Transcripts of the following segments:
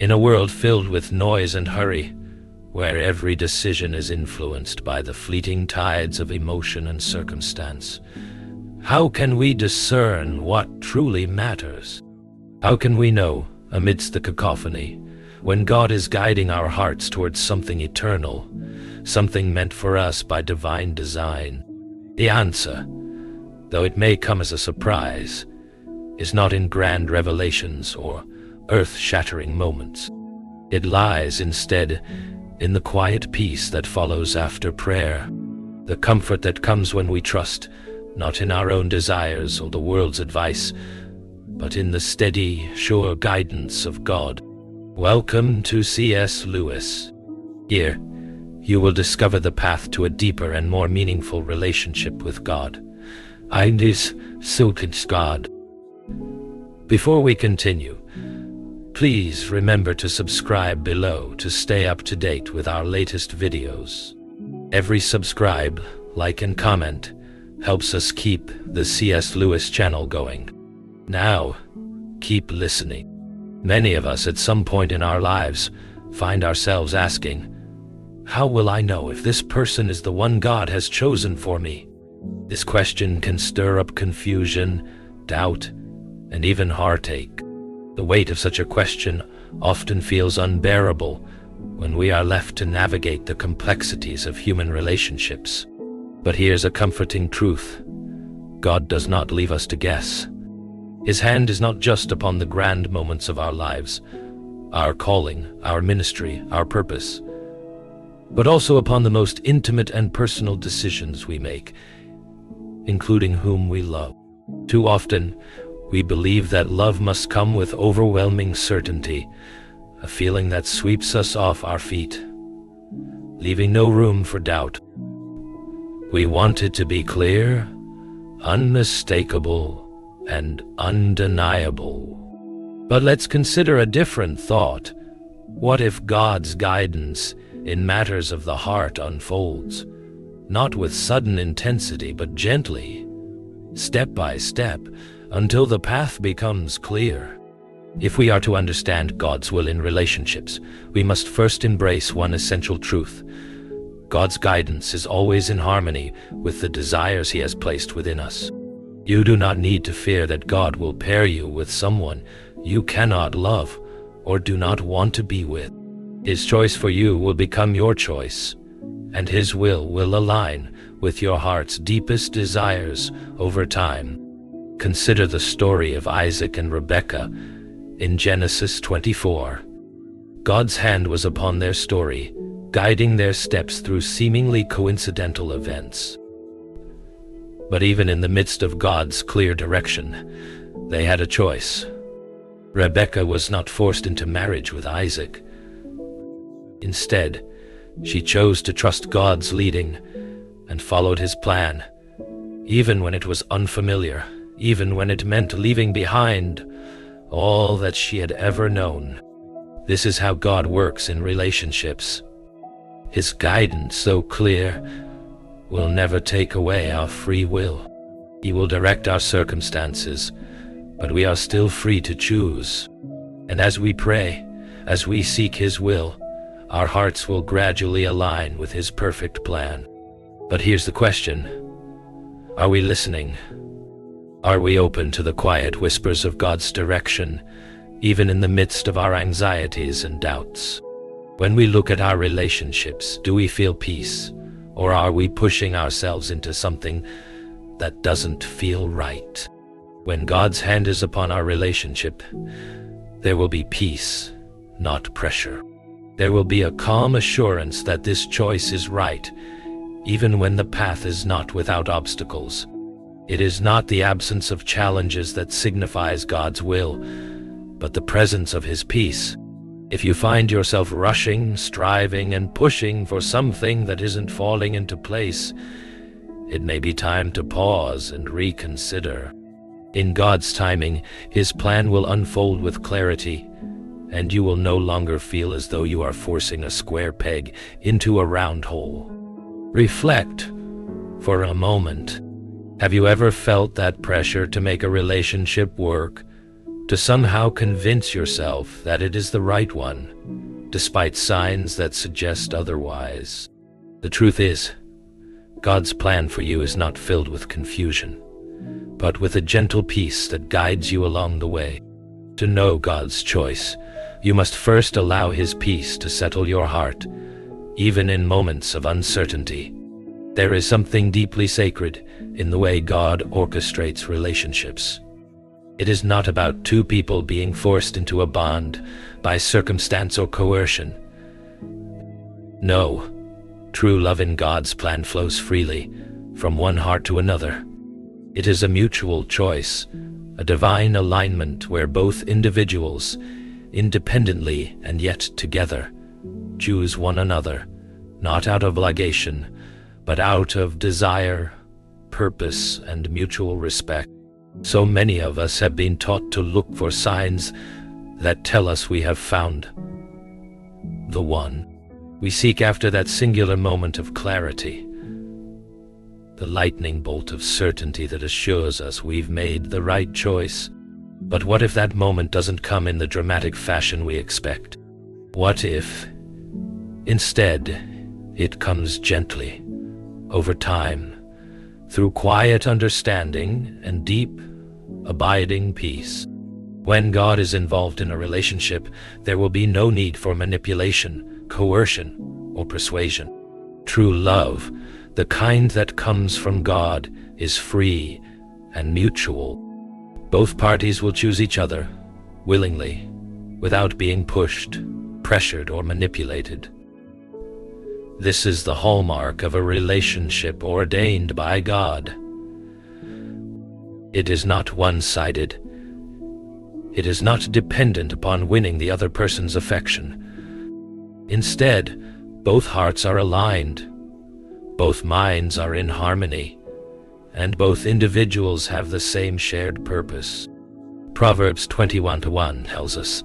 In a world filled with noise and hurry, where every decision is influenced by the fleeting tides of emotion and circumstance, how can we discern what truly matters? How can we know, amidst the cacophony, when God is guiding our hearts towards something eternal, something meant for us by divine design? The answer, though it may come as a surprise, is not in grand revelations or earth-shattering moments. It lies instead in the quiet peace that follows after prayer, the comfort that comes when we trust not in our own desires or the world's advice, but in the steady, sure guidance of God. Welcome to C.S. Lewis. Here, you will discover the path to a deeper and more meaningful relationship with God. I this silkens God. Before we continue, please remember to subscribe below to stay up to date with our latest videos. Every subscribe, like and comment helps us keep the C.S. Lewis channel going. Now, keep listening. Many of us at some point in our lives find ourselves asking, how will I know if this person is the one God has chosen for me? This question can stir up confusion, doubt, and even heartache. The weight of such a question often feels unbearable when we are left to navigate the complexities of human relationships. But here's a comforting truth. God does not leave us to guess. His hand is not just upon the grand moments of our lives, our calling, our ministry, our purpose, but also upon the most intimate and personal decisions we make, including whom we love. Too often, we believe that love must come with overwhelming certainty, a feeling that sweeps us off our feet, leaving no room for doubt. We want it to be clear, unmistakable, and undeniable. But let's consider a different thought. What if God's guidance in matters of the heart unfolds, not with sudden intensity, but gently, step by step, until the path becomes clear? If we are to understand God's will in relationships, we must first embrace one essential truth. God's guidance is always in harmony with the desires He has placed within us. You do not need to fear that God will pair you with someone you cannot love or do not want to be with. His choice for you will become your choice, and His will align with your heart's deepest desires over time. Consider the story of Isaac and Rebekah in Genesis 24. God's hand was upon their story, guiding their steps through seemingly coincidental events. But even in the midst of God's clear direction, they had a choice. Rebekah was not forced into marriage with Isaac. Instead, she chose to trust God's leading and followed His plan, even when it was unfamiliar, even when it meant leaving behind all that she had ever known. This is how God works in relationships. His guidance, so clear, will never take away our free will. He will direct our circumstances, but we are still free to choose. And as we pray, as we seek His will, our hearts will gradually align with His perfect plan. But here's the question. Are we listening? Are we open to the quiet whispers of God's direction, even in the midst of our anxieties and doubts? When we look at our relationships, do we feel peace, or are we pushing ourselves into something that doesn't feel right? When God's hand is upon our relationship, there will be peace, not pressure. There will be a calm assurance that this choice is right, even when the path is not without obstacles. It is not the absence of challenges that signifies God's will, but the presence of His peace. If you find yourself rushing, striving, and pushing for something that isn't falling into place, it may be time to pause and reconsider. In God's timing, His plan will unfold with clarity, and you will no longer feel as though you are forcing a square peg into a round hole. Reflect for a moment. Have you ever felt that pressure to make a relationship work, to somehow convince yourself that it is the right one, despite signs that suggest otherwise. The truth is, God's plan for you is not filled with confusion, but with a gentle peace that guides you along the way. To know God's choice, you must first allow His peace to settle your heart, even in moments of uncertainty. There is something deeply sacred in the way God orchestrates relationships. It is not about two people being forced into a bond by circumstance or coercion. No, true love in God's plan flows freely from one heart to another. It is a mutual choice, a divine alignment where both individuals, independently and yet together, choose one another, not out of obligation, but out of desire, purpose, and mutual respect. So many of us have been taught to look for signs that tell us we have found the one. We seek after that singular moment of clarity, the lightning bolt of certainty that assures us we've made the right choice. But what if that moment doesn't come in the dramatic fashion we expect? What if, instead, it comes gently, over time, through quiet understanding and deep, abiding peace? When God is involved in a relationship, there will be no need for manipulation, coercion, or persuasion. True love, the kind that comes from God, is free and mutual. Both parties will choose each other, willingly, without being pushed, pressured, or manipulated. This is the hallmark of a relationship ordained by God. It is not one-sided. It is not dependent upon winning the other person's affection. Instead, both hearts are aligned, both minds are in harmony, and both individuals have the same shared purpose. Proverbs 21:1 tells us,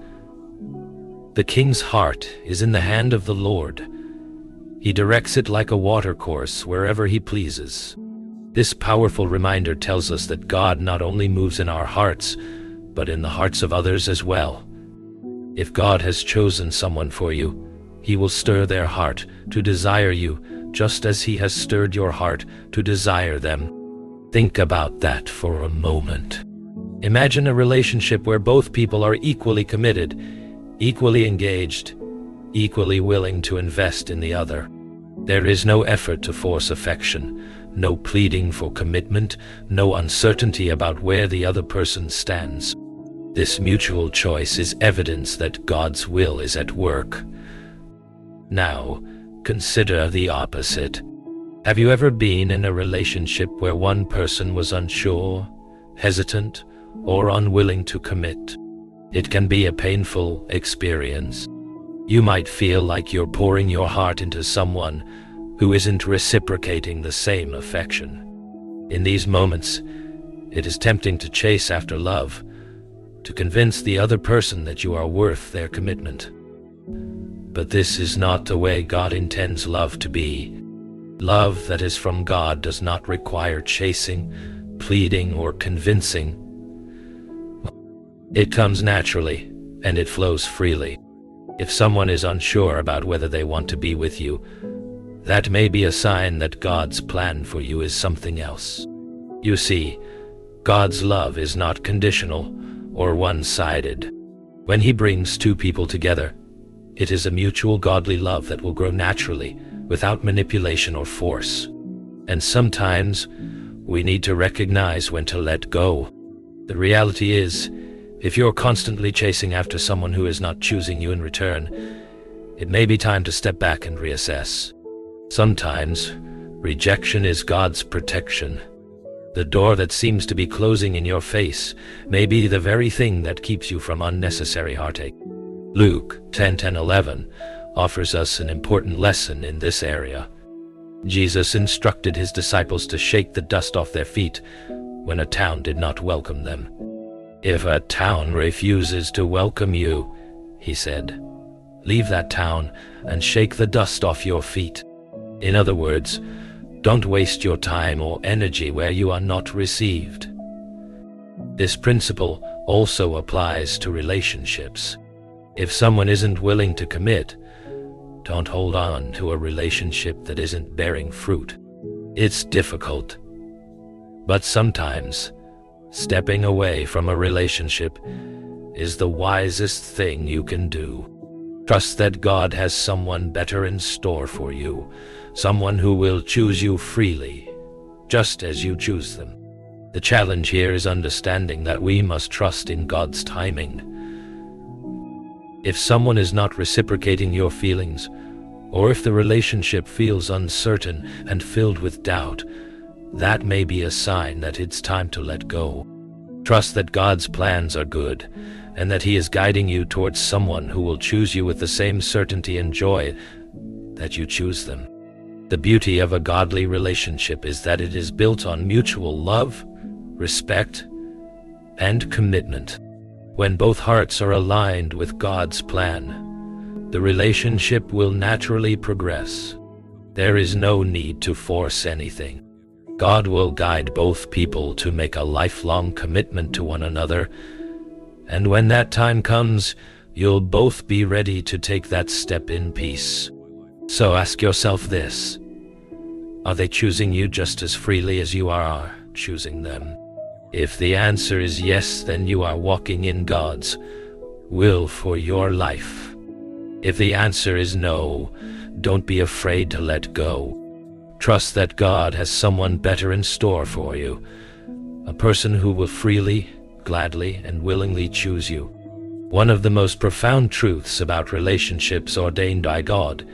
"The king's heart is in the hand of the Lord. He directs it like a watercourse wherever He pleases." This powerful reminder tells us that God not only moves in our hearts, but in the hearts of others as well. If God has chosen someone for you, He will stir their heart to desire you, just as He has stirred your heart to desire them. Think about that for a moment. Imagine a relationship where both people are equally committed, equally engaged, equally willing to invest in the other. There is no effort to force affection, no pleading for commitment, no uncertainty about where the other person stands. This mutual choice is evidence that God's will is at work. Now, consider the opposite. Have you ever been in a relationship where one person was unsure, hesitant, or unwilling to commit? It can be a painful experience. You might feel like you're pouring your heart into someone who isn't reciprocating the same affection. In these moments, it is tempting to chase after love, to convince the other person that you are worth their commitment. But this is not the way God intends love to be. Love that is from God does not require chasing, pleading, or convincing. It comes naturally, and it flows freely. If someone is unsure about whether they want to be with you, that may be a sign that God's plan for you is something else. You see, God's love is not conditional or one-sided. When He brings two people together, it is a mutual godly love that will grow naturally, without manipulation or force. And sometimes, we need to recognize when to let go. The reality is, if you're constantly chasing after someone who is not choosing you in return, it may be time to step back and reassess. Sometimes, rejection is God's protection. The door that seems to be closing in your face may be the very thing that keeps you from unnecessary heartache. Luke 10:10-11 offers us an important lesson in this area. Jesus instructed His disciples to shake the dust off their feet when a town did not welcome them. "If a town refuses to welcome you," He said, "leave that town and shake the dust off your feet." In other words, don't waste your time or energy where you are not received. This principle also applies to relationships. If someone isn't willing to commit, don't hold on to a relationship that isn't bearing fruit. It's difficult, but sometimes stepping away from a relationship is the wisest thing you can do. Trust that God has someone better in store for you, someone who will choose you freely, just as you choose them. The challenge here is understanding that we must trust in God's timing. If someone is not reciprocating your feelings, or if the relationship feels uncertain and filled with doubt, that may be a sign that it's time to let go. Trust that God's plans are good, and that He is guiding you towards someone who will choose you with the same certainty and joy that you choose them. The beauty of a godly relationship is that it is built on mutual love, respect, and commitment. When both hearts are aligned with God's plan, the relationship will naturally progress. There is no need to force anything. God will guide both people to make a lifelong commitment to one another, and when that time comes, you'll both be ready to take that step in peace. So ask yourself this: are they choosing you just as freely as you are choosing them? If the answer is yes, then you are walking in God's will for your life. If the answer is no, don't be afraid to let go. Trust that God has someone better in store for you, a person who will freely, gladly, and willingly choose you. One of the most profound truths about relationships ordained by God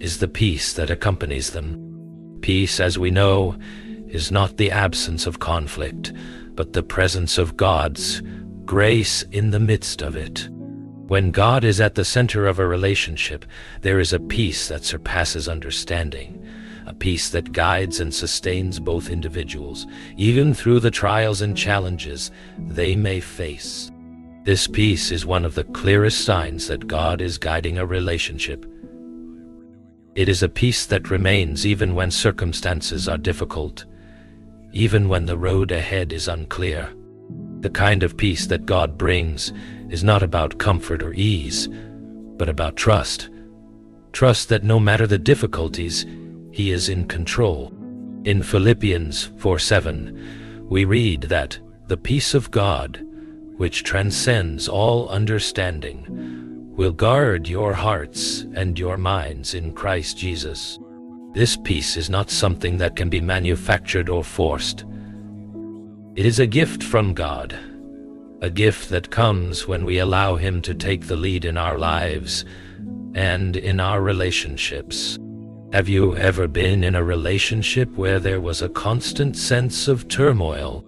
is the peace that accompanies them. Peace, as we know, is not the absence of conflict, but the presence of God's grace in the midst of it. When God is at the center of a relationship, there is a peace that surpasses understanding, a peace that guides and sustains both individuals, even through the trials and challenges they may face. This peace is one of the clearest signs that God is guiding a relationship. It is a peace that remains even when circumstances are difficult, even when the road ahead is unclear. The kind of peace that God brings is not about comfort or ease, but about trust. Trust that no matter the difficulties, He is in control. In Philippians 4:7, we read that the peace of God, which transcends all understanding, will guard your hearts and your minds in Christ Jesus. This peace is not something that can be manufactured or forced. It is a gift from God, a gift that comes when we allow Him to take the lead in our lives and in our relationships. Have you ever been in a relationship where there was a constant sense of turmoil?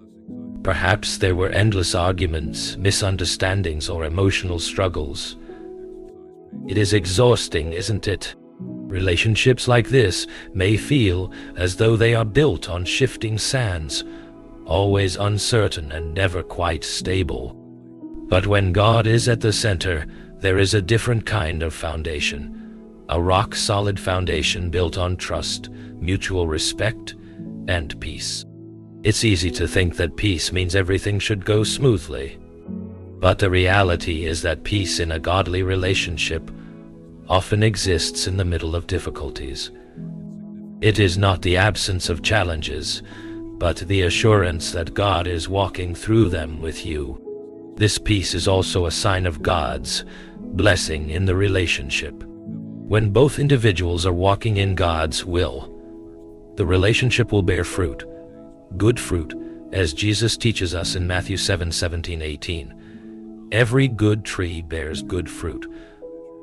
Perhaps there were endless arguments, misunderstandings, or emotional struggles. It is exhausting, isn't it? Relationships like this may feel as though they are built on shifting sands, always uncertain and never quite stable. But when God is at the center, there is a different kind of foundation. A rock-solid foundation built on trust, mutual respect, and peace. It's easy to think that peace means everything should go smoothly. But the reality is that peace in a godly relationship often exists in the middle of difficulties. It is not the absence of challenges, but the assurance that God is walking through them with you. This peace is also a sign of God's blessing in the relationship. When both individuals are walking in God's will, the relationship will bear fruit, good fruit, as Jesus teaches us in Matthew 7:17-18. Every good tree bears good fruit,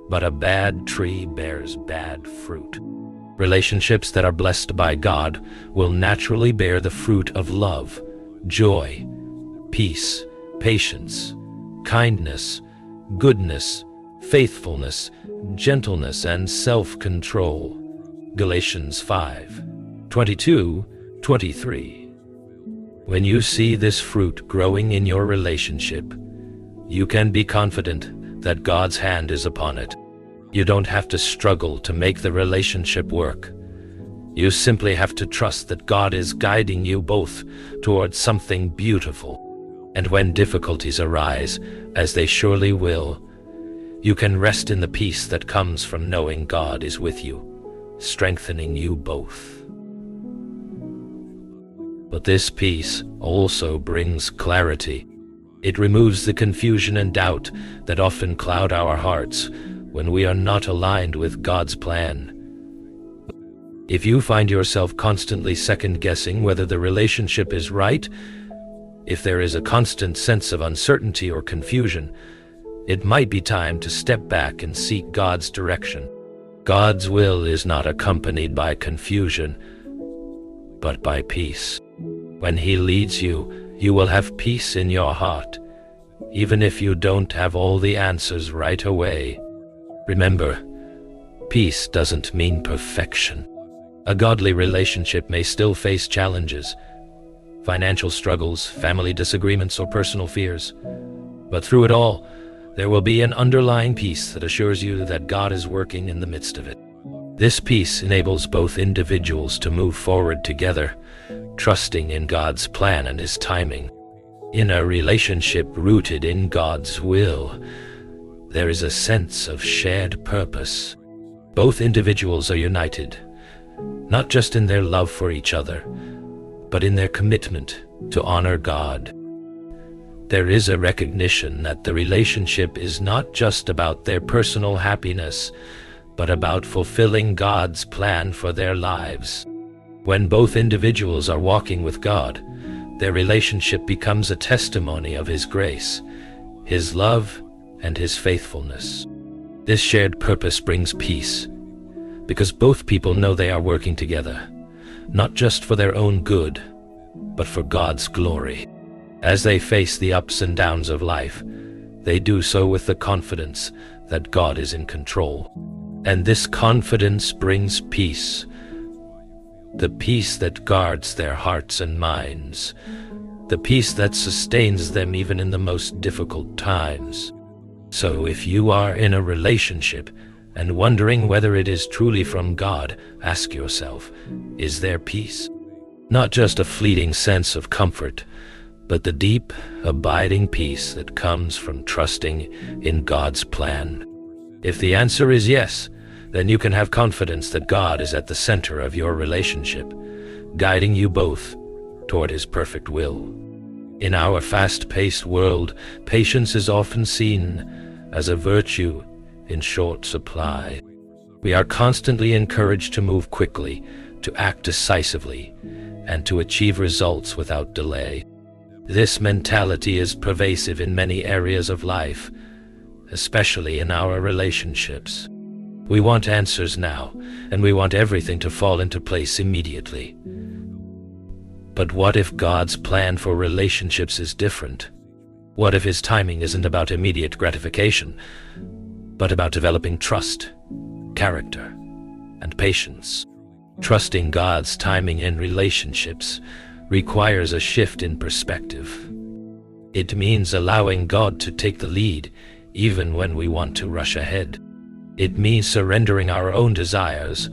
but a bad tree bears bad fruit. Relationships that are blessed by God will naturally bear the fruit of love, joy, peace, patience, kindness, goodness, faithfulness, gentleness, and self-control. Galatians 5:22-23. When you see this fruit growing in your relationship, you can be confident that God's hand is upon it. You don't have to struggle to make the relationship work. You simply have to trust that God is guiding you both towards something beautiful. And when difficulties arise, as they surely will, you can rest in the peace that comes from knowing God is with you, strengthening you both. But this peace also brings clarity. It removes the confusion and doubt that often cloud our hearts when we are not aligned with God's plan. If you find yourself constantly second-guessing whether the relationship is right, if there is a constant sense of uncertainty or confusion, it might be time to step back and seek God's direction. God's will is not accompanied by confusion, but by peace. When He leads you, you will have peace in your heart, even if you don't have all the answers right away. Remember, peace doesn't mean perfection. A godly relationship may still face challenges, financial struggles, family disagreements, or personal fears. But through it all, there will be an underlying peace that assures you that God is working in the midst of it. This peace enables both individuals to move forward together, trusting in God's plan and His timing. In a relationship rooted in God's will, there is a sense of shared purpose. Both individuals are united, not just in their love for each other, but in their commitment to honor God. There is a recognition that the relationship is not just about their personal happiness, but about fulfilling God's plan for their lives. When both individuals are walking with God, their relationship becomes a testimony of His grace, His love, and His faithfulness. This shared purpose brings peace, because both people know they are working together, not just for their own good, but for God's glory. As they face the ups and downs of life, they do so with the confidence that God is in control. And this confidence brings peace, the peace that guards their hearts and minds, the peace that sustains them even in the most difficult times. So if you are in a relationship and wondering whether it is truly from God, ask yourself, is there peace? Not just a fleeting sense of comfort, but the deep, abiding peace that comes from trusting in God's plan. If the answer is yes, then you can have confidence that God is at the center of your relationship, guiding you both toward His perfect will. In our fast-paced world, patience is often seen as a virtue in short supply. We are constantly encouraged to move quickly, to act decisively, and to achieve results without delay. This mentality is pervasive in many areas of life, especially in our relationships. We want answers now, and we want everything to fall into place immediately. But what if God's plan for relationships is different? What if His timing isn't about immediate gratification, but about developing trust, character, and patience? Trusting God's timing in relationships requires a shift in perspective. It means allowing God to take the lead even when we want to rush ahead. It means surrendering our own desires,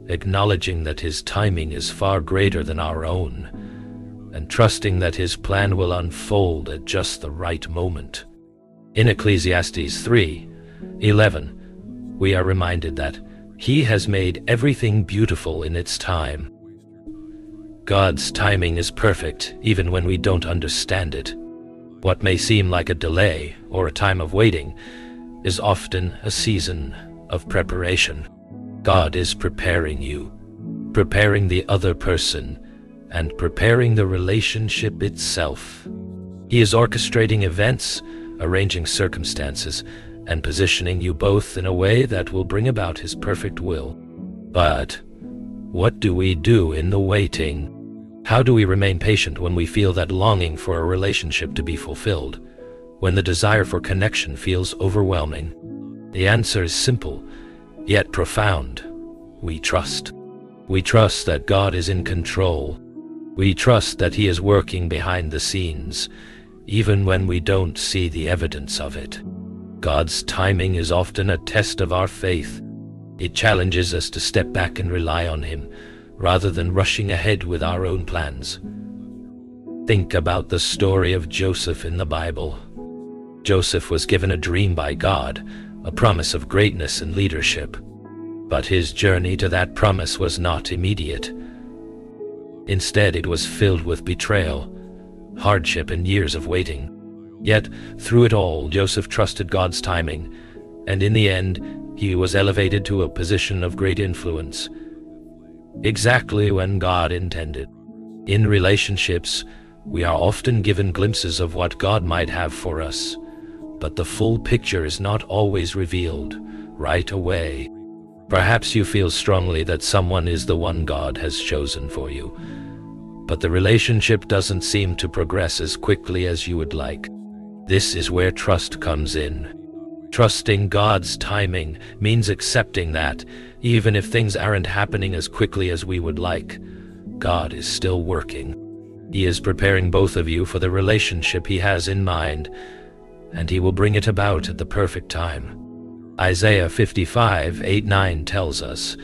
acknowledging that His timing is far greater than our own, and trusting that His plan will unfold at just the right moment. In Ecclesiastes 3:11, we are reminded that He has made everything beautiful in its time. God's timing is perfect even when we don't understand it. What may seem like a delay or a time of waiting is often a season of preparation. God is preparing you, preparing the other person, and preparing the relationship itself. He is orchestrating events, arranging circumstances, and positioning you both in a way that will bring about His perfect will. But what do we do in the waiting? How do we remain patient when we feel that longing for a relationship to be fulfilled, when the desire for connection feels overwhelming? The answer is simple, yet profound. We trust. We trust that God is in control. We trust that He is working behind the scenes, even when we don't see the evidence of it. God's timing is often a test of our faith. It challenges us to step back and rely on Him, rather than rushing ahead with our own plans. Think about the story of Joseph in the Bible. Joseph was given a dream by God, a promise of greatness and leadership. But his journey to that promise was not immediate. Instead, it was filled with betrayal, hardship, and years of waiting. Yet, through it all, Joseph trusted God's timing, and in the end, he was elevated to a position of great influence, exactly when God intended. In relationships, we are often given glimpses of what God might have for us, but the full picture is not always revealed right away. Perhaps you feel strongly that someone is the one God has chosen for you, but the relationship doesn't seem to progress as quickly as you would like. This is where trust comes in. Trusting God's timing means accepting that, even if things aren't happening as quickly as we would like, God is still working. He is preparing both of you for the relationship He has in mind, and He will bring it about at the perfect time. Isaiah 55:8-9 tells us,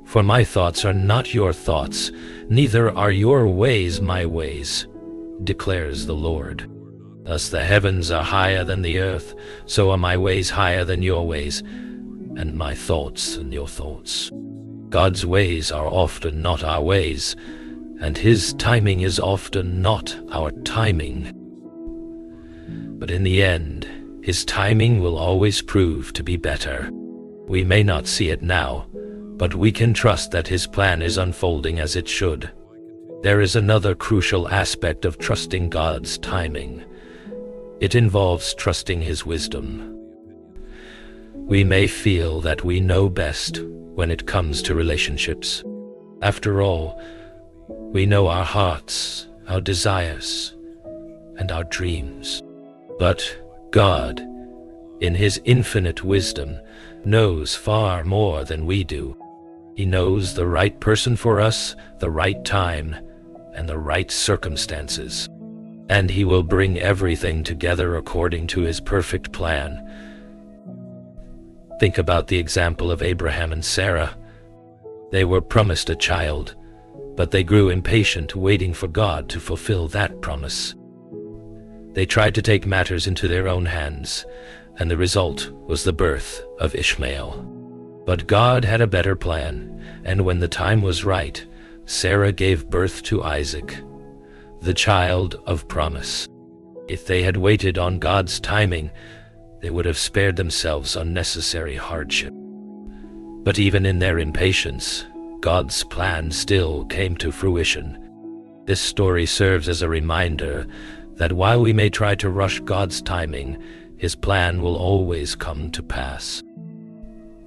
"For my thoughts are not your thoughts, neither are your ways my ways, declares the Lord. Thus the heavens are higher than the earth, so are my ways higher than your ways, and my thoughts than your thoughts." God's ways are often not our ways, and His timing is often not our timing. But in the end, His timing will always prove to be better. We may not see it now, but we can trust that His plan is unfolding as it should. There is another crucial aspect of trusting God's timing. It involves trusting His wisdom. We may feel that we know best when it comes to relationships. After all, we know our hearts, our desires, and our dreams. But God, in His infinite wisdom, knows far more than we do. He knows the right person for us, the right time, and the right circumstances. And He will bring everything together according to His perfect plan. Think about the example of Abraham and Sarah. They were promised a child, but they grew impatient waiting for God to fulfill that promise. They tried to take matters into their own hands, and the result was the birth of Ishmael. But God had a better plan, and when the time was right, Sarah gave birth to Isaac, the child of promise. If they had waited on God's timing, they would have spared themselves unnecessary hardship. But even in their impatience, God's plan still came to fruition. This story serves as a reminder that while we may try to rush God's timing, His plan will always come to pass.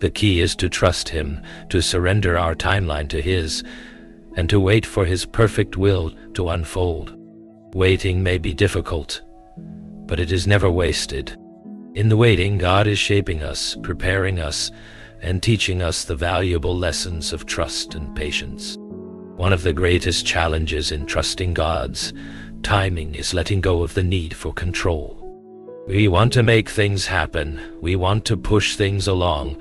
The key is to trust Him, to surrender our timeline to His, and to wait for His perfect will to unfold. Waiting may be difficult, but it is never wasted. In the waiting, God is shaping us, preparing us, and teaching us the valuable lessons of trust and patience. One of the greatest challenges in trusting God's timing is letting go of the need for control. We want to make things happen, we want to push things along,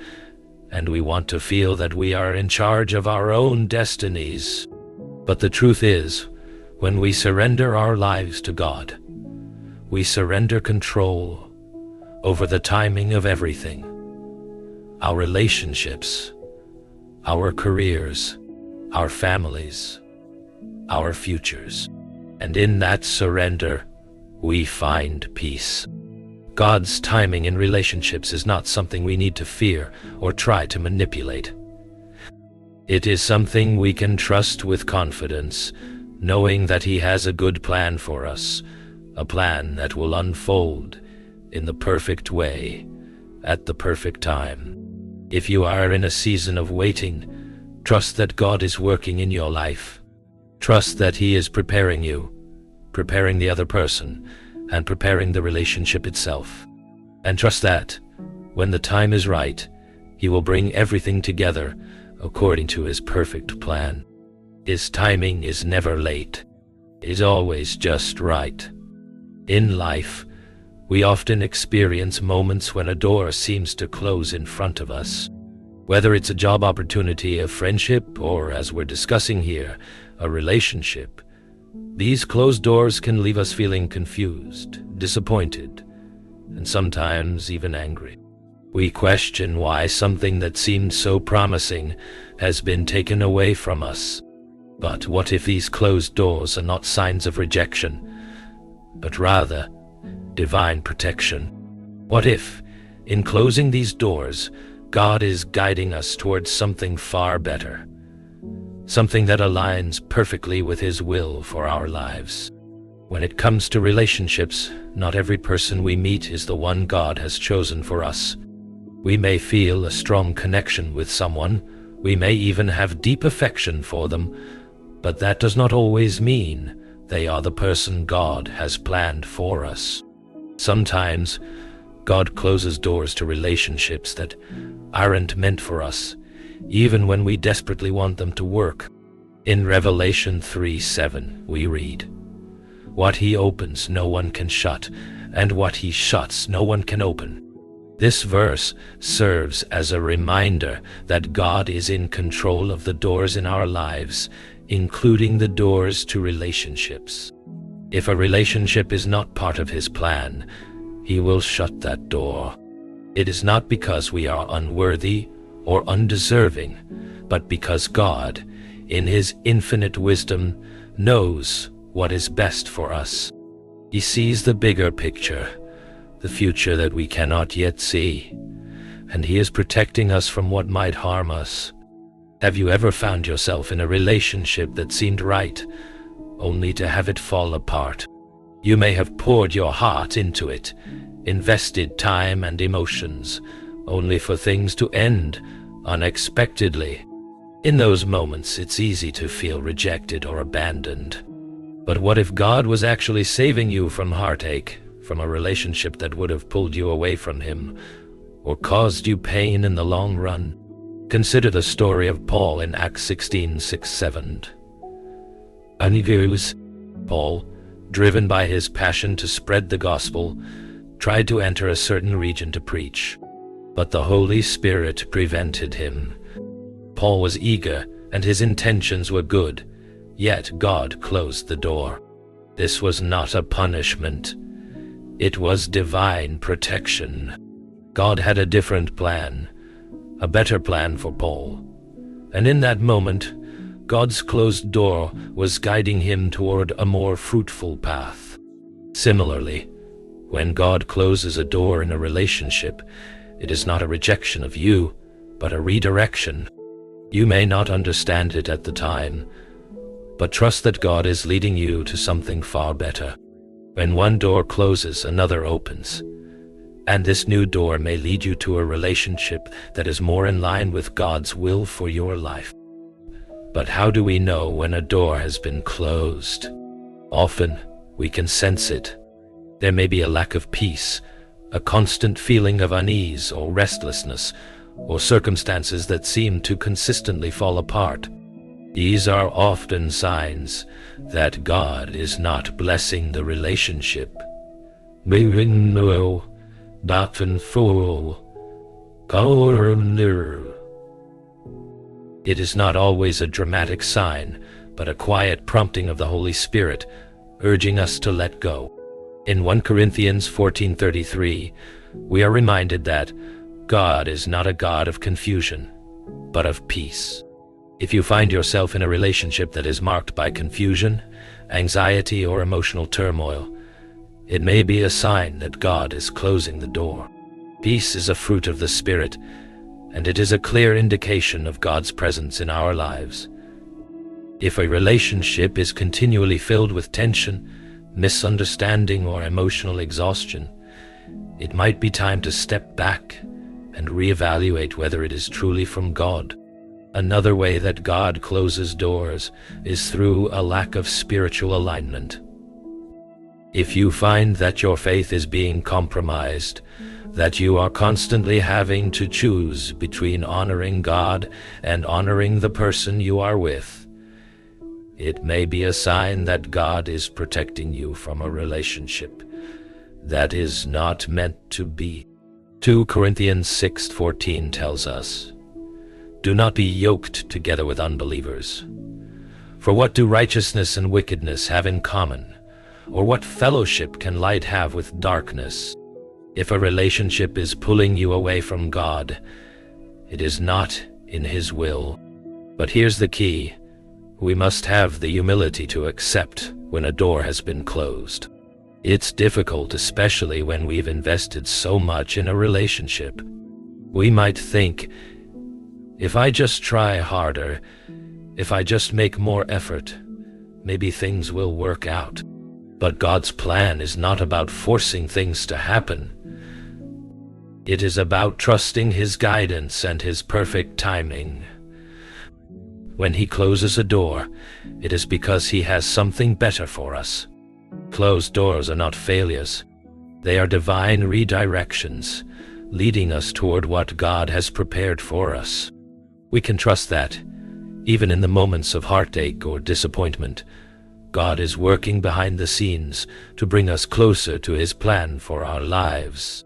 and we want to feel that we are in charge of our own destinies. But the truth is, when we surrender our lives to God, we surrender control over the timing of everything. Our relationships, our careers, our families, our futures. And in that surrender, we find peace. God's timing in relationships is not something we need to fear or try to manipulate. It is something we can trust with confidence, knowing that He has a good plan for us, a plan that will unfold in the perfect way, at the perfect time. If you are in a season of waiting, trust that God is working in your life. Trust that He is preparing you, preparing the other person, and preparing the relationship itself. And trust that, when the time is right, He will bring everything together according to His perfect plan. His timing is never late. It is always just right. In life, we often experience moments when a door seems to close in front of us. Whether it's a job opportunity, a friendship, or, as we're discussing here, a relationship, These closed doors can leave us feeling confused, disappointed, and sometimes even angry. We question why something that seemed so promising has been taken away from us. But what if these closed doors are not signs of rejection, but rather divine protection? What if, in closing these doors, God is guiding us towards something far better? Something that aligns perfectly with His will for our lives. When it comes to relationships, not every person we meet is the one God has chosen for us. We may feel a strong connection with someone, we may even have deep affection for them, but that does not always mean they are the person God has planned for us. Sometimes, God closes doors to relationships that aren't meant for us, even when we desperately want them to work. In Revelation 3:7, we read, "What He opens, no one can shut, and what He shuts, no one can open." This verse serves as a reminder that God is in control of the doors in our lives, including the doors to relationships. If a relationship is not part of His plan, He will shut that door. It is not because we are unworthy or undeserving, but because God, in His infinite wisdom, knows what is best for us. He sees the bigger picture, the future that we cannot yet see, and He is protecting us from what might harm us. Have you ever found yourself in a relationship that seemed right, only to have it fall apart? You may have poured your heart into it, invested time and emotions, only for things to end unexpectedly. In those moments, it's easy to feel rejected or abandoned. But what if God was actually saving you from heartache, from a relationship that would have pulled you away from Him, or caused you pain in the long run? Consider the story of Paul in Acts 16:6-7. Paul, driven by his passion to spread the gospel, tried to enter a certain region to preach, but the Holy Spirit prevented him. Paul was eager, and his intentions were good, yet God closed the door. This was not a punishment. It was divine protection. God had a different plan, a better plan for Paul. And in that moment, God's closed door was guiding him toward a more fruitful path. Similarly, when God closes a door in a relationship, it is not a rejection of you, but a redirection. You may not understand it at the time, but trust that God is leading you to something far better. When one door closes, another opens, and this new door may lead you to a relationship that is more in line with God's will for your life. But how do we know when a door has been closed? Often, we can sense it. There may be a lack of peace, a constant feeling of unease or restlessness, or circumstances that seem to consistently fall apart. These are often signs that God is not blessing the relationship. It is not always a dramatic sign, but a quiet prompting of the Holy Spirit, urging us to let go. In 1 Corinthians 14:33, we are reminded that God is not a God of confusion, but of peace. If you find yourself in a relationship that is marked by confusion, anxiety, or emotional turmoil, it may be a sign that God is closing the door. Peace is a fruit of the Spirit, and it is a clear indication of God's presence in our lives. If a relationship is continually filled with tension, misunderstanding, or emotional exhaustion, it might be time to step back and reevaluate whether it is truly from God. Another way that God closes doors is through a lack of spiritual alignment. If you find that your faith is being compromised, that you are constantly having to choose between honoring God and honoring the person you are with, it may be a sign that God is protecting you from a relationship that is not meant to be. 2 Corinthians 6:14 tells us, "Do not be yoked together with unbelievers. For what do righteousness and wickedness have in common? Or what fellowship can light have with darkness? If a relationship is pulling you away from God, it is not in His will. But here's the key. We must have the humility to accept when a door has been closed. It's difficult, especially when we've invested so much in a relationship. We might think, if I just try harder, if I just make more effort, maybe things will work out. But God's plan is not about forcing things to happen. It is about trusting His guidance and His perfect timing. When He closes a door, it is because He has something better for us. Closed doors are not failures. They are divine redirections, leading us toward what God has prepared for us. We can trust that, even in the moments of heartache or disappointment, God is working behind the scenes to bring us closer to His plan for our lives.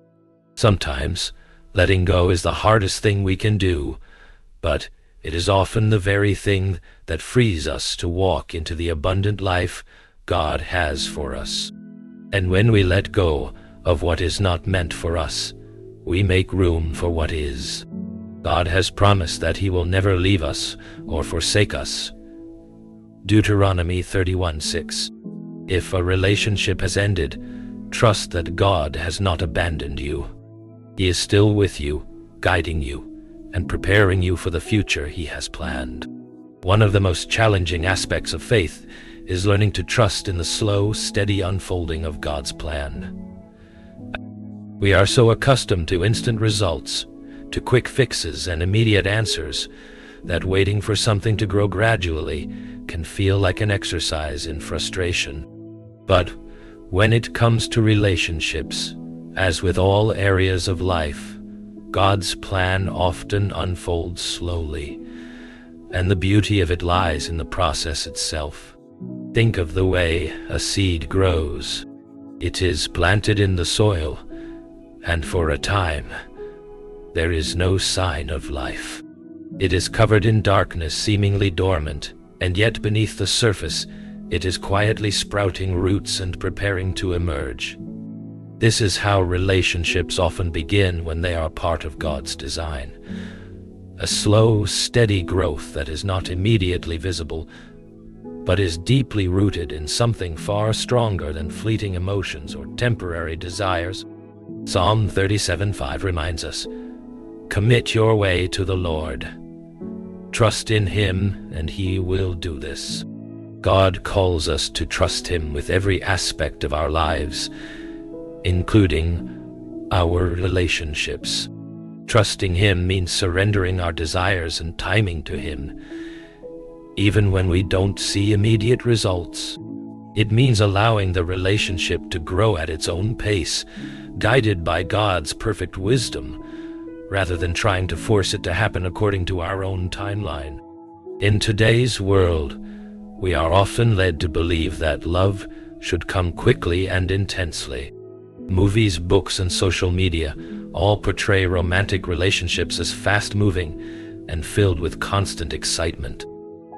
Sometimes, letting go is the hardest thing we can do, but it is often the very thing that frees us to walk into the abundant life God has for us. And when we let go of what is not meant for us, we make room for what is. God has promised that He will never leave us or forsake us. Deuteronomy 31:6. If a relationship has ended, trust that God has not abandoned you. He is still with you, guiding you, and preparing you for the future He has planned. One of the most challenging aspects of faith is learning to trust in the slow, steady unfolding of God's plan. We are so accustomed to instant results, to quick fixes and immediate answers, that waiting for something to grow gradually can feel like an exercise in frustration. But when it comes to relationships, as with all areas of life, God's plan often unfolds slowly, and the beauty of it lies in the process itself. Think of the way a seed grows. It is planted in the soil, and for a time, there is no sign of life. It is covered in darkness, seemingly dormant, and yet beneath the surface, it is quietly sprouting roots and preparing to emerge. This is how relationships often begin when they are part of God's design. A slow, steady growth that is not immediately visible, but is deeply rooted in something far stronger than fleeting emotions or temporary desires. Psalm 37:5 reminds us, "Commit your way to the Lord. Trust in Him, and He will do this." God calls us to trust Him with every aspect of our lives, including our relationships. Trusting Him means surrendering our desires and timing to Him, even when we don't see immediate results. It means allowing the relationship to grow at its own pace, guided by God's perfect wisdom, rather than trying to force it to happen according to our own timeline. In today's world, we are often led to believe that love should come quickly and intensely. Movies, books, and social media all portray romantic relationships as fast-moving and filled with constant excitement.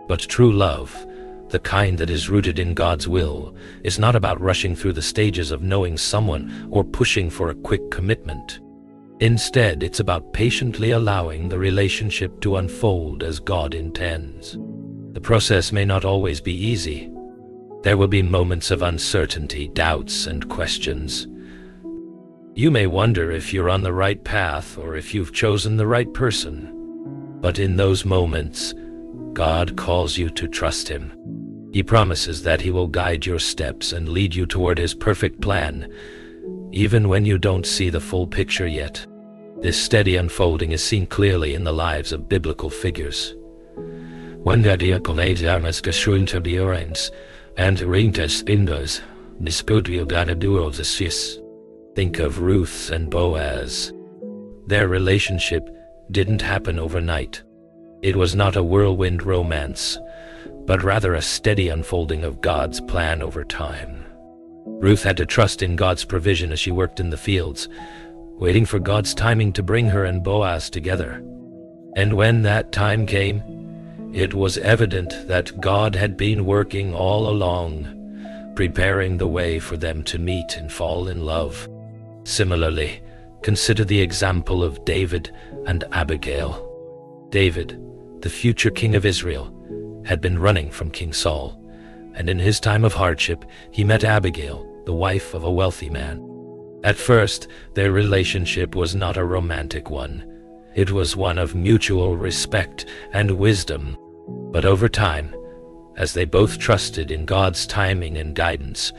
But true love, the kind that is rooted in God's will, is not about rushing through the stages of knowing someone or pushing for a quick commitment. Instead, it's about patiently allowing the relationship to unfold as God intends. The process may not always be easy. There will be moments of uncertainty, doubts, and questions. You may wonder if you're on the right path or if you've chosen the right person. But in those moments, God calls you to trust Him. He promises that He will guide your steps and lead you toward His perfect plan, even when you don't see the full picture yet. This steady unfolding is seen clearly in the lives of biblical figures. When der Diakonatarnes geschulter Diorens and Rintes Inders, Nisputio Dana Duosis. Think of Ruth and Boaz. Their relationship didn't happen overnight. It was not a whirlwind romance, but rather a steady unfolding of God's plan over time. Ruth had to trust in God's provision as she worked in the fields, waiting for God's timing to bring her and Boaz together. And when that time came, It was evident that God had been working all along, preparing the way for them to meet and fall in love. Similarly, consider the example of David and Abigail. David, the future king of Israel, had been running from King Saul, and in his time of hardship, he met Abigail, the wife of a wealthy man. At first, their relationship was not a romantic one. It was one of mutual respect and wisdom. But over time, as they both trusted in God's timing and guidance,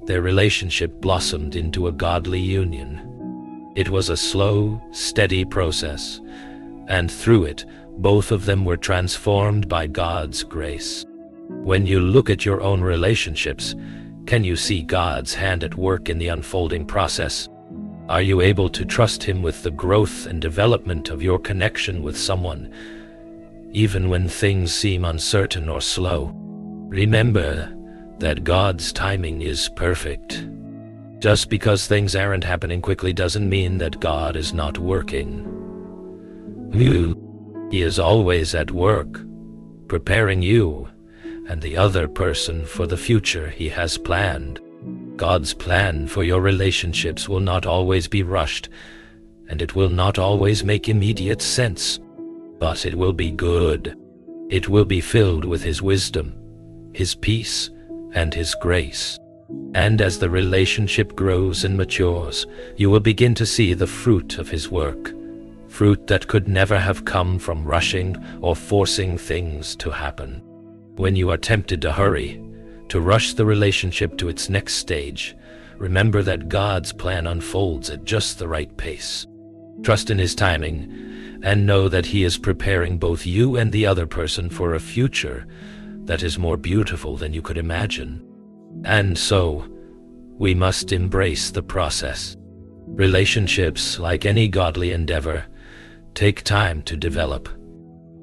their relationship blossomed into a godly union. It was a slow, steady process, and through it, both of them were transformed by God's grace. When you look at your own relationships, can you see God's hand at work in the unfolding process? Are you able to trust Him with the growth and development of your connection with someone, even when things seem uncertain or slow? Remember that God's timing is perfect. Just because things aren't happening quickly doesn't mean that God is not working. He is always at work, preparing you and the other person for the future He has planned. God's plan for your relationships will not always be rushed, and it will not always make immediate sense, but it will be good. It will be filled with His wisdom, His peace, and His grace. And as the relationship grows and matures, you will begin to see the fruit of His work, fruit that could never have come from rushing or forcing things to happen. When you are tempted to hurry, to rush the relationship to its next stage, remember that God's plan unfolds at just the right pace. Trust in His timing, and know that He is preparing both you and the other person for a future that is more beautiful than you could imagine. And so, we must embrace the process. Relationships, like any godly endeavor, take time to develop.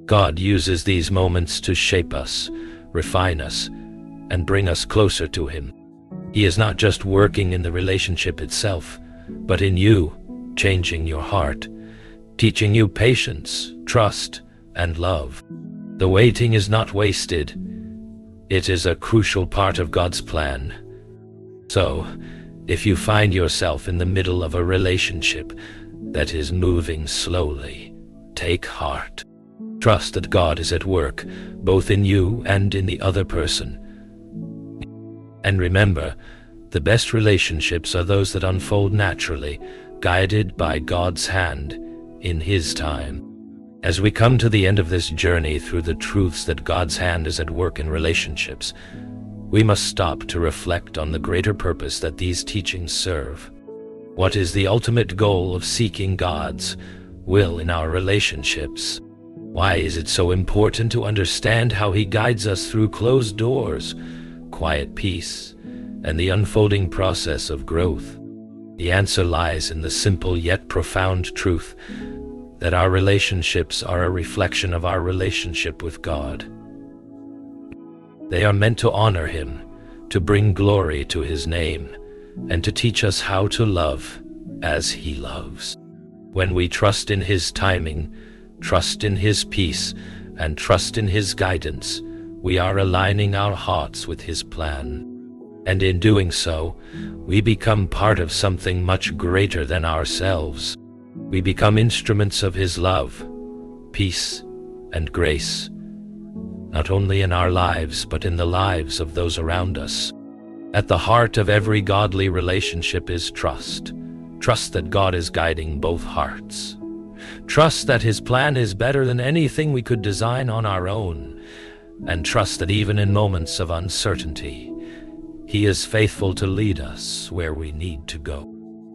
God uses these moments to shape us, refine us, and bring us closer to Him. He is not just working in the relationship itself, but in you, changing your heart, teaching you patience, trust, and love. The waiting is not wasted. It is a crucial part of God's plan. So, if you find yourself in the middle of a relationship that is moving slowly, take heart. Trust that God is at work, both in you and in the other person. And remember, the best relationships are those that unfold naturally, guided by God's hand in His time. As we come to the end of this journey through the truths that God's hand is at work in relationships, we must stop to reflect on the greater purpose that these teachings serve. What is the ultimate goal of seeking God's will in our relationships? Why is it so important to understand how He guides us through closed doors, quiet peace, and the unfolding process of growth? The answer lies in the simple yet profound truth that our relationships are a reflection of our relationship with God. They are meant to honor Him, to bring glory to His name, and to teach us how to love as He loves. When we trust in His timing, trust in His peace, and trust in His guidance, we are aligning our hearts with His plan. And in doing so, we become part of something much greater than ourselves. We become instruments of His love, peace, and grace, not only in our lives, but in the lives of those around us. At the heart of every godly relationship is trust. Trust that God is guiding both hearts. Trust that His plan is better than anything we could design on our own. And trust that even in moments of uncertainty, He is faithful to lead us where we need to go.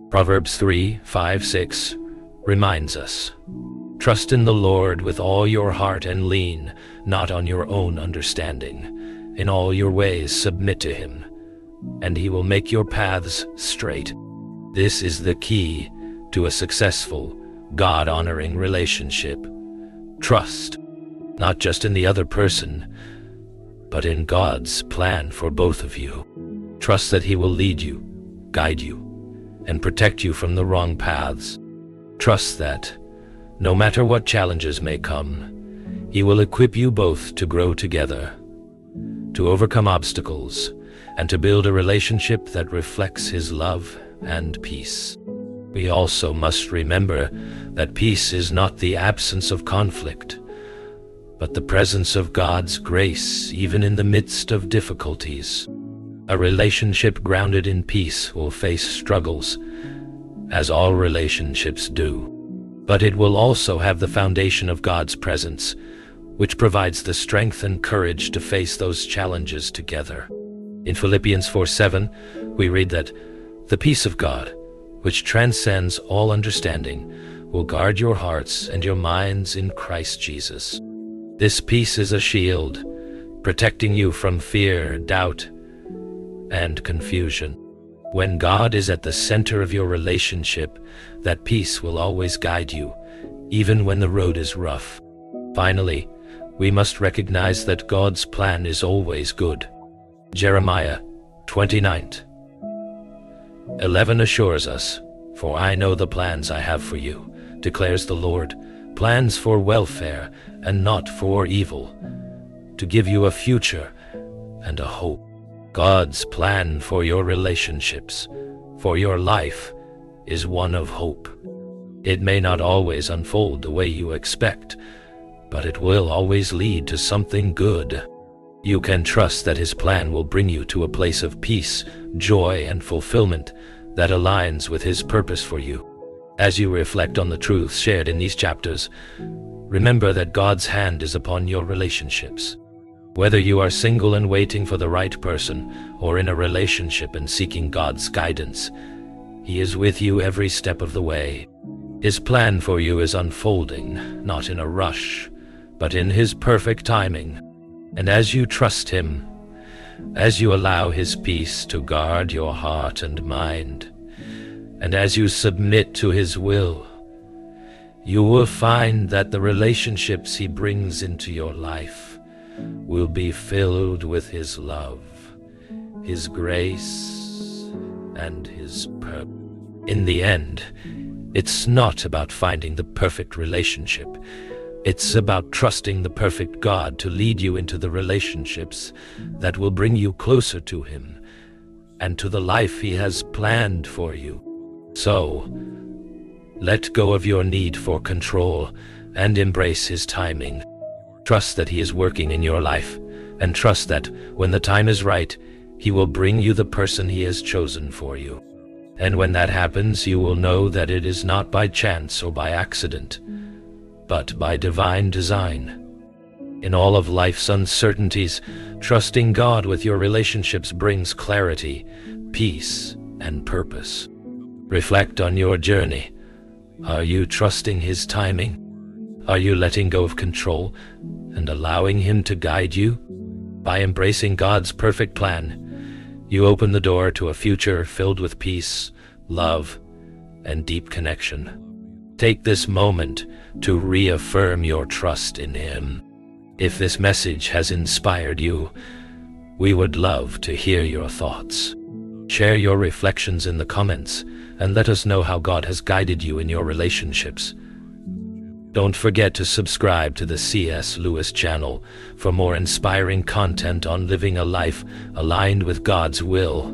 Proverbs 3:5-6 reminds us, "Trust in the Lord with all your heart and lean not on your own understanding. In all your ways submit to Him, and He will make your paths straight." This is the key to a successful, God-honoring relationship. Trust, not just in the other person, but in God's plan for both of you. Trust that He will lead you, guide you, and protect you from the wrong paths. Trust that, no matter what challenges may come, He will equip you both to grow together, to overcome obstacles, and to build a relationship that reflects His love and peace. We also must remember that peace is not the absence of conflict, but the presence of God's grace even in the midst of difficulties. A relationship grounded in peace will face struggles, as all relationships do, but it will also have the foundation of God's presence, which provides the strength and courage to face those challenges together. In Philippians 4:7, we read that the peace of God, which transcends all understanding, will guard your hearts and your minds in Christ Jesus. This peace is a shield, protecting you from fear, doubt, and confusion. When God is at the center of your relationship, that peace will always guide you, even when the road is rough. Finally, we must recognize that God's plan is always good. Jeremiah 29:11 assures us, "For I know the plans I have for you, declares the Lord, plans for welfare and not for evil, to give you a future and a hope." God's plan for your relationships, for your life, is one of hope. It may not always unfold the way you expect, but it will always lead to something good. You can trust that His plan will bring you to a place of peace, joy, and fulfillment that aligns with His purpose for you. As you reflect on the truths shared in these chapters, remember that God's hand is upon your relationships. Whether you are single and waiting for the right person, or in a relationship and seeking God's guidance, He is with you every step of the way. His plan for you is unfolding, not in a rush, but in His perfect timing. And as you trust Him, as you allow His peace to guard your heart and mind, and as you submit to His will, you will find that the relationships He brings into your life will be filled with His love, His grace, and His purpose. In the end, it's not about finding the perfect relationship. It's about trusting the perfect God to lead you into the relationships that will bring you closer to Him and to the life He has planned for you. So, let go of your need for control and embrace His timing. Trust that He is working in your life, and trust that when the time is right, He will bring you the person He has chosen for you. And when that happens, you will know that it is not by chance or by accident, but by divine design. In all of life's uncertainties, trusting God with your relationships brings clarity, peace, and purpose. Reflect on your journey. Are you trusting His timing? Are you letting go of control and allowing Him to guide you? By embracing God's perfect plan, you open the door to a future filled with peace, love, and deep connection. Take this moment to reaffirm your trust in Him. If this message has inspired you, we would love to hear your thoughts. Share your reflections in the comments and let us know how God has guided you in your relationships. Don't forget to subscribe to the C.S. Lewis channel for more inspiring content on living a life aligned with God's will.